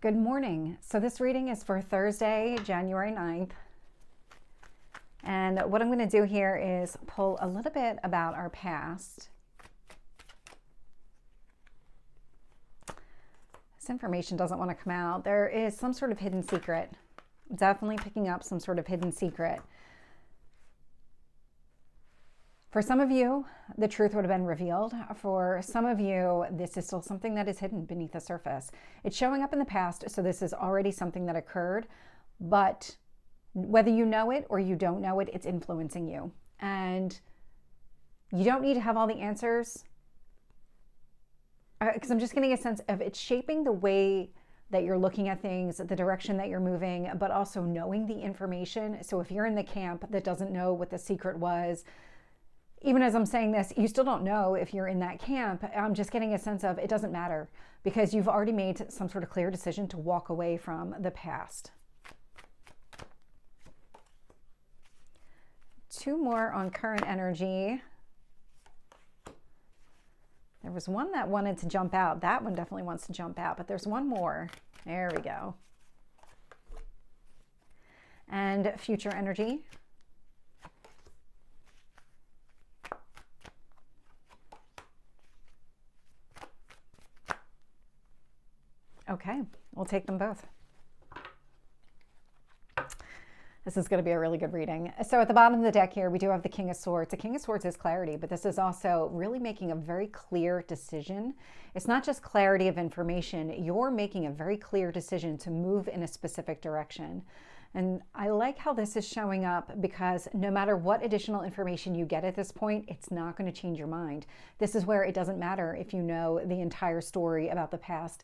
Good morning. So this reading is for Thursday, January 9th. And what I'm going to do here is pull a little bit about our past. This information doesn't want to come out. There is some sort of hidden secret. Definitely picking up some sort of hidden secret. For some of you, the truth would have been revealed. For some of you, this is still something that is hidden beneath the surface. It's showing up in the past, so this is already something that occurred, but whether you know it or you don't know it, it's influencing you. And you don't need to have all the answers, because I'm just getting a sense of it shaping the way that you're looking at things, the direction that you're moving, but also knowing the information. So if you're in the camp that doesn't know what the secret was, even as I'm saying this, you still don't know if you're in that camp. I'm just getting a sense of it doesn't matter because you've already made some sort of clear decision to walk away from the past. Two more on current energy. There was one that wanted to jump out. That one definitely wants to jump out, but there's one more. There we go. And future energy. Okay, we'll take them both. This is going to be a really good reading. So at the bottom of the deck here, we do have the King of Swords. The King of Swords is clarity, but this is also really making a very clear decision. It's not just clarity of information. You're making a very clear decision to move in a specific direction. And I like how this is showing up because no matter what additional information you get at this point, it's not going to change your mind. This is where it doesn't matter if you know the entire story about the past.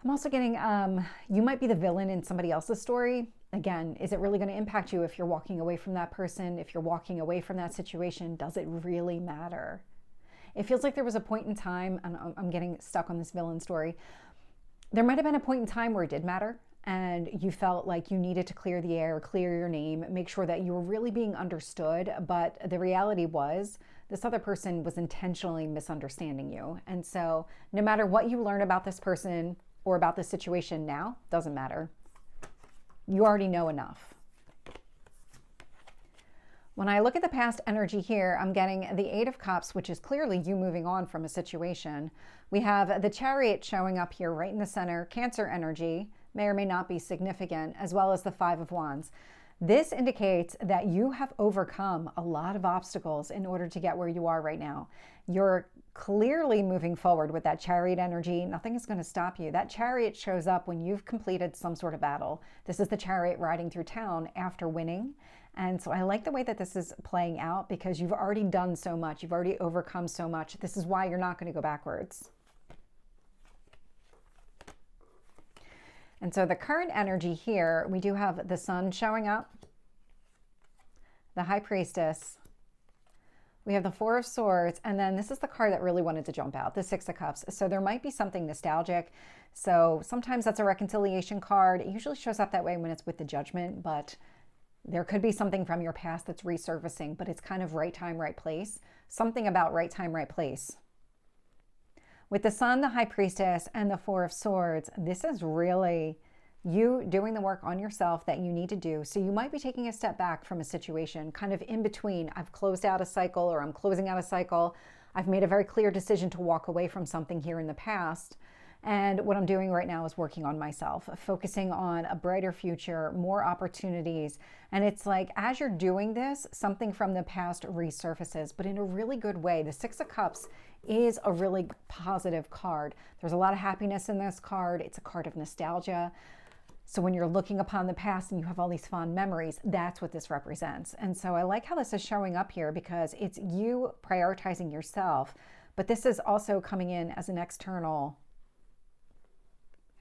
I'm also getting, you might be the villain in somebody else's story. Again, is it really going to impact you if you're walking away from that person? If you're walking away from that situation, does it really matter? It feels like there was a point in time, and I'm getting stuck on this villain story. There might have been a point in time where it did matter, and you felt like you needed to clear the air, clear your name, make sure that you were really being understood. But the reality was this other person was intentionally misunderstanding you. And so no matter what you learn about this person, or about the situation now, doesn't matter. You already know enough. When I look at the past energy here, I'm getting the Eight of Cups, which is clearly you moving on from a situation. We have the Chariot showing up here right in the center, Cancer energy, may or may not be significant, as well as the Five of Wands. This indicates that you have overcome a lot of obstacles in order to get where you are right now. You're clearly moving forward with that Chariot energy. Nothing is going to stop you. That Chariot shows up when you've completed some sort of battle. This is the Chariot riding through town after winning. And so I like the way that this is playing out because you've already done so much. You've already overcome so much. This is why you're not going to go backwards. And so the current energy here, we do have the Sun showing up, the High Priestess, we have the Four of Swords, and then this is the card that really wanted to jump out, the Six of Cups. So there might be something nostalgic. So sometimes that's a reconciliation card. It usually shows up that way when it's with the Judgment, but there could be something from your past that's resurfacing, but it's kind of right time, right place. Something about right time, right place. With the Sun, the High Priestess, and the Four of Swords, this is really you doing the work on yourself that you need to do. So you might be taking a step back from a situation, kind of in between. I've closed out a cycle or I'm closing out a cycle. I've made a very clear decision to walk away from something here in the past. And what I'm doing right now is working on myself, focusing on a brighter future, more opportunities. And it's like, as you're doing this, something from the past resurfaces, but in a really good way. The Six of Cups is a really positive card. There's a lot of happiness in this card. It's a card of nostalgia. So when you're looking upon the past and you have all these fond memories, that's what this represents. And so I like how this is showing up here because it's you prioritizing yourself, but this is also coming in as an external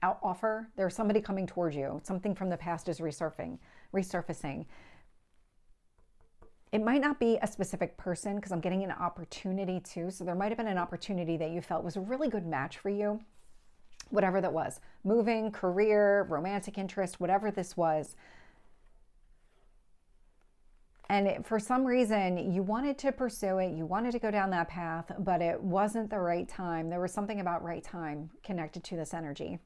offer. There's somebody coming towards you. Something from the past is resurfacing. It might not be a specific person because I'm getting an opportunity too. So there might have been an opportunity that you felt was a really good match for you. Whatever that was, moving, career, romantic interest, whatever this was. And for some reason, you wanted to pursue it, you wanted to go down that path, but it wasn't the right time. There was something about right time connected to this energy.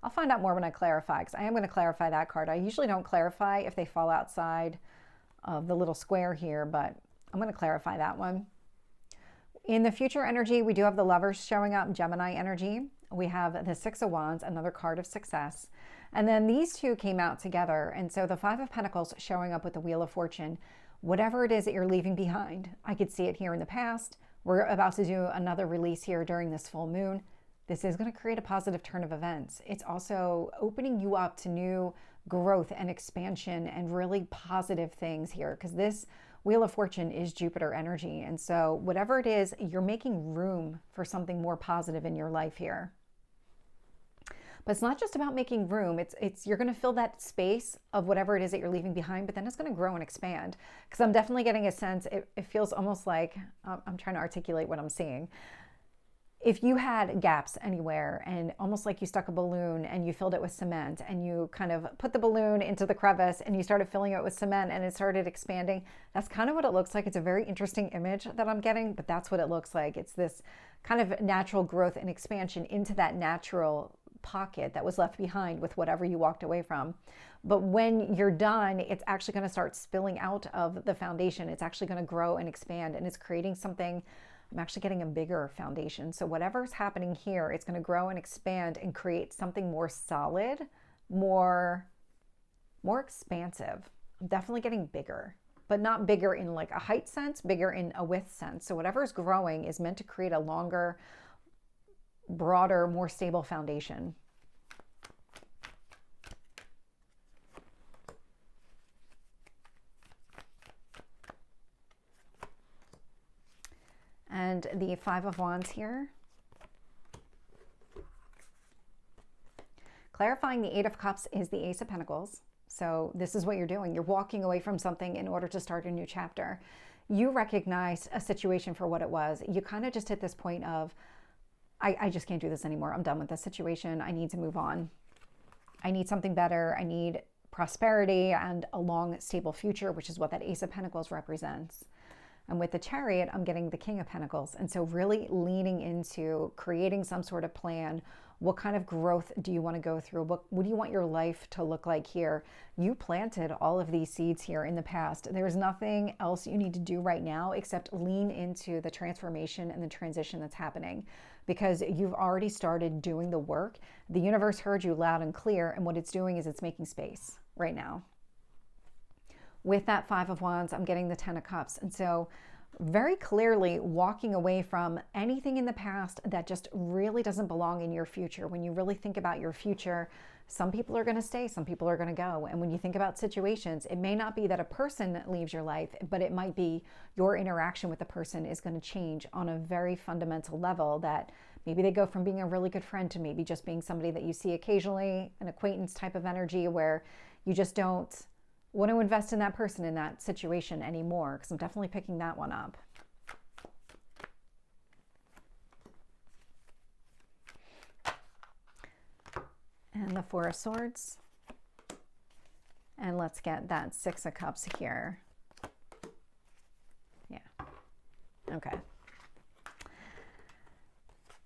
I'll find out more when I clarify, because I am going to clarify that card. I usually don't clarify if they fall outside of the little square here, but I'm going to clarify that one. In the future energy, we do have the Lovers showing up, Gemini energy. We have the Six of Wands, another card of success. And then these two came out together. And so the Five of Pentacles showing up with the Wheel of Fortune. Whatever it is that you're leaving behind, I could see it here in the past. We're about to do another release here during this full moon. This is going to create a positive turn of events. It's also opening you up to new growth and expansion and really positive things here, because this Wheel of Fortune is Jupiter energy. And so whatever it is, you're making room for something more positive in your life here. But it's not just about making room. It's you're going to fill that space of whatever it is that you're leaving behind, but then it's going to grow and expand. Because I'm definitely getting a sense, it feels almost like, I'm trying to articulate what I'm seeing. If you had gaps anywhere and almost like you stuck a balloon and you filled it with cement and you kind of put the balloon into the crevice and you started filling it with cement and it started expanding, that's kind of what it looks like. It's a very interesting image that I'm getting, but that's what it looks like. It's this kind of natural growth and expansion into that natural pocket that was left behind with whatever you walked away from. But when you're done, it's actually going to start spilling out of the foundation. It's actually going to grow and expand, and it's creating something. I'm actually getting a bigger foundation. So whatever's happening here, it's going to grow and expand and create something more solid, more expansive. I'm definitely getting bigger, but not bigger in like a height sense, bigger in a width sense. So whatever's growing is meant to create a longer, broader, more stable foundation. And the Five of Wands here. Clarifying the Eight of Cups is the Ace of Pentacles. So this is what you're doing. You're walking away from something in order to start a new chapter. You recognize a situation for what it was. You kind of just hit this point of, I just can't do this anymore. I'm done with this situation. I need to move on. I need something better. I need prosperity and a long, stable future, which is what that Ace of Pentacles represents. And with the Chariot, I'm getting the King of Pentacles. And so really leaning into creating some sort of plan. What kind of growth do you want to go through? What do you want your life to look like here? You planted all of these seeds here in the past. There's nothing else you need to do right now except lean into the transformation and the transition that's happening, because you've already started doing the work. The universe heard you loud and clear, and what it's doing is it's making space right now. With that Five of Wands, I'm getting the Ten of Cups. And so very clearly walking away from anything in the past that just really doesn't belong in your future. When you really think about your future, some people are going to stay, some people are going to go. And when you think about situations, it may not be that a person leaves your life, but it might be your interaction with the person is going to change on a very fundamental level, that maybe they go from being a really good friend to maybe just being somebody that you see occasionally, an acquaintance type of energy where you just don't want to invest in that person in that situation anymore, because I'm definitely picking that one up. And the Four of Swords. And let's get that Six of Cups here. Yeah. Okay.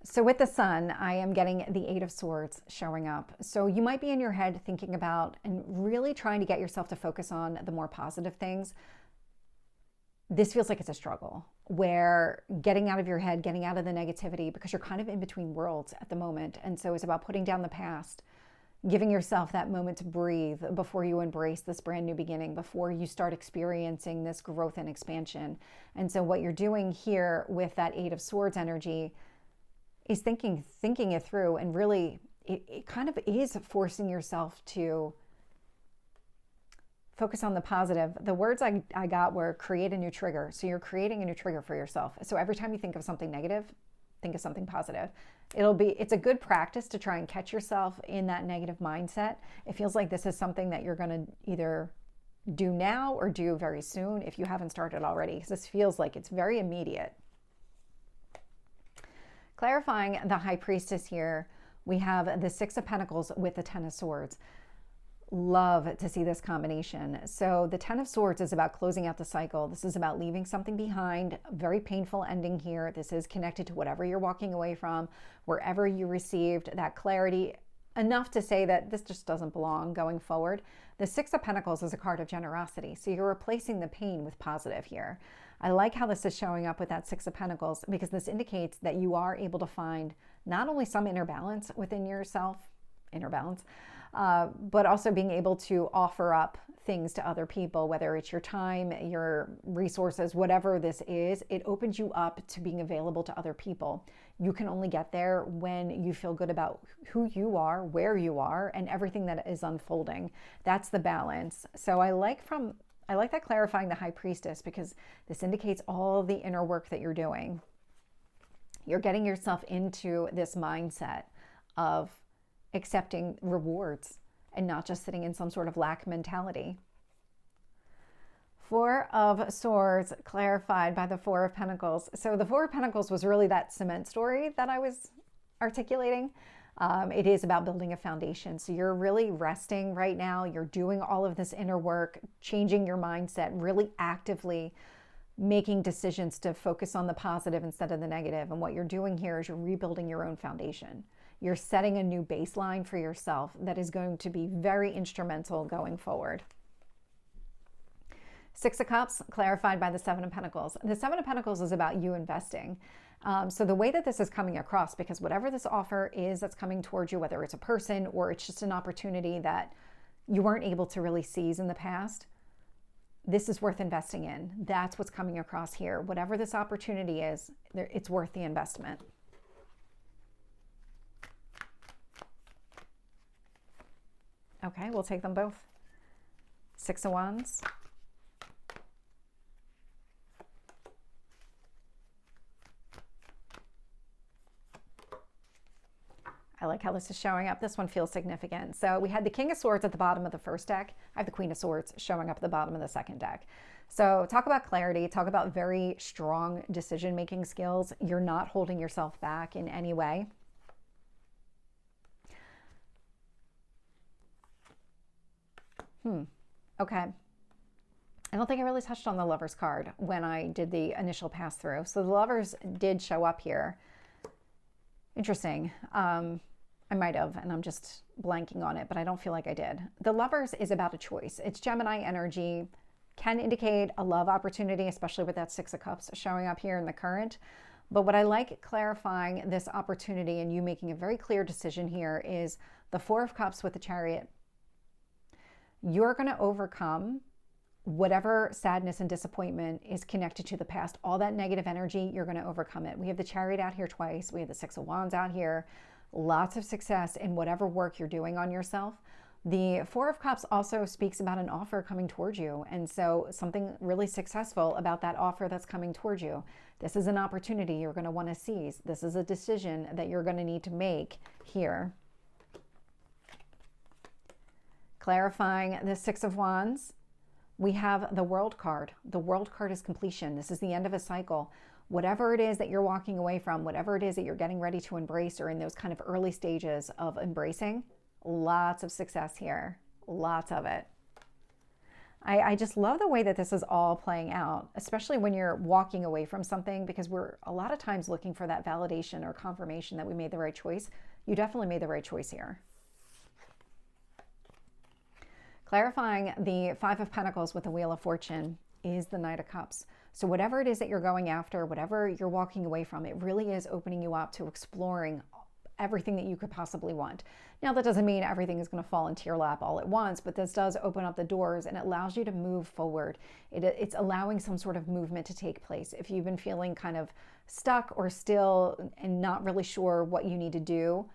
So with the Sun, I am getting the Eight of Swords showing up. So you might be in your head thinking about and really trying to get yourself to focus on the more positive things. This feels like it's a struggle, where getting out of your head, getting out of the negativity, because you're kind of in between worlds at the moment. And so it's about putting down the past, giving yourself that moment to breathe before you embrace this brand new beginning, before you start experiencing this growth and expansion. And so what you're doing here with that Eight of Swords energy is thinking it through, and really it kind of is forcing yourself to focus on the positive. The words I got were create a new trigger. So you're creating a new trigger for yourself. So every time you think of something negative, think of something positive. It's a good practice to try and catch yourself in that negative mindset. It feels like this is something that you're going to either do now or do very soon if you haven't started already, because this feels like it's very immediate. Clarifying the High Priestess here, we have the Six of Pentacles with the Ten of Swords. Love to see this combination. So the Ten of Swords is about closing out the cycle. This is about leaving something behind, a very painful ending here. This is connected to whatever you're walking away from, wherever you received that clarity enough to say that this just doesn't belong going forward. The Six of Pentacles is a card of generosity. So you're replacing the pain with positive here. I like how this is showing up with that Six of Pentacles, because this indicates that you are able to find not only some inner balance within yourself, but also being able to offer up things to other people, whether it's your time, your resources, whatever this is. It opens you up to being available to other people. You can only get there when you feel good about who you are, where you are, and everything that is unfolding. That's the balance. So I like that clarifying the High Priestess, because this indicates all the inner work that you're doing. You're getting yourself into this mindset of accepting rewards and not just sitting in some sort of lack mentality. Four of Swords clarified by the Four of Pentacles. So the Four of Pentacles was really that cement story that I was articulating. It is about building a foundation. So you're really resting right now. You're doing all of this inner work, changing your mindset, really actively making decisions to focus on the positive instead of the negative. And what you're doing here is you're rebuilding your own foundation. You're setting a new baseline for yourself that is going to be very instrumental going forward. Six of Cups clarified by the Seven of Pentacles. The Seven of Pentacles is about you investing. So the way that this is coming across, because whatever this offer is that's coming towards you, whether it's a person or it's just an opportunity that you weren't able to really seize in the past, this is worth investing in. That's what's coming across here. Whatever this opportunity is, it's worth the investment. Okay, we'll take them both. Six of Wands. I like how this is showing up. This one feels significant. So we had the King of Swords at the bottom of the first deck. I have the Queen of Swords showing up at the bottom of the second deck. So talk about clarity, talk about very strong decision-making skills. You're not holding yourself back in any way. Okay. I don't think I really touched on the Lovers card when I did the initial pass through. So the Lovers did show up here. Interesting. I might have, and I'm just blanking on it, but I don't feel like I did. The Lovers is about a choice. It's Gemini energy, can indicate a love opportunity, especially with that Six of Cups showing up here in the current. But what I like clarifying this opportunity and you making a very clear decision here is the Four of Cups with the Chariot. You're going to overcome whatever sadness and disappointment is connected to the past. All that negative energy, you're going to overcome it. We have the Chariot out here twice. We have the Six of Wands out here. Lots of success in whatever work you're doing on yourself. The Four of Cups also speaks about an offer coming towards you. And so something really successful about that offer that's coming towards you. This is an opportunity you're going to want to seize. This is a decision that you're going to need to make here. Clarifying the Six of Wands, we have the World card. The World card is completion. This is the end of a cycle. Whatever it is that you're walking away from, whatever it is that you're getting ready to embrace or in those kind of early stages of embracing, lots of success here. Lots of it. I just love the way that this is all playing out, especially when you're walking away from something, because we're a lot of times looking for that validation or confirmation that we made the right choice. You definitely made the right choice here. Clarifying the Five of Pentacles with the Wheel of Fortune is the Knight of Cups. So whatever it is that you're going after, whatever you're walking away from, it really is opening you up to exploring everything that you could possibly want. Now, that doesn't mean everything is going to fall into your lap all at once, but this does open up the doors and it allows you to move forward. It's allowing some sort of movement to take place. If you've been feeling kind of stuck or still and not really sure what you need to do,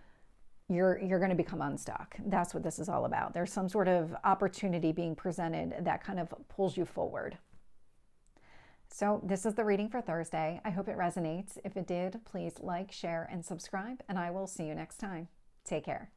you're going to become unstuck. That's what this is all about. There's some sort of opportunity being presented that kind of pulls you forward. So this is the reading for Thursday. I hope it resonates. If it did, please like, share, and subscribe, and I will see you next time. Take care.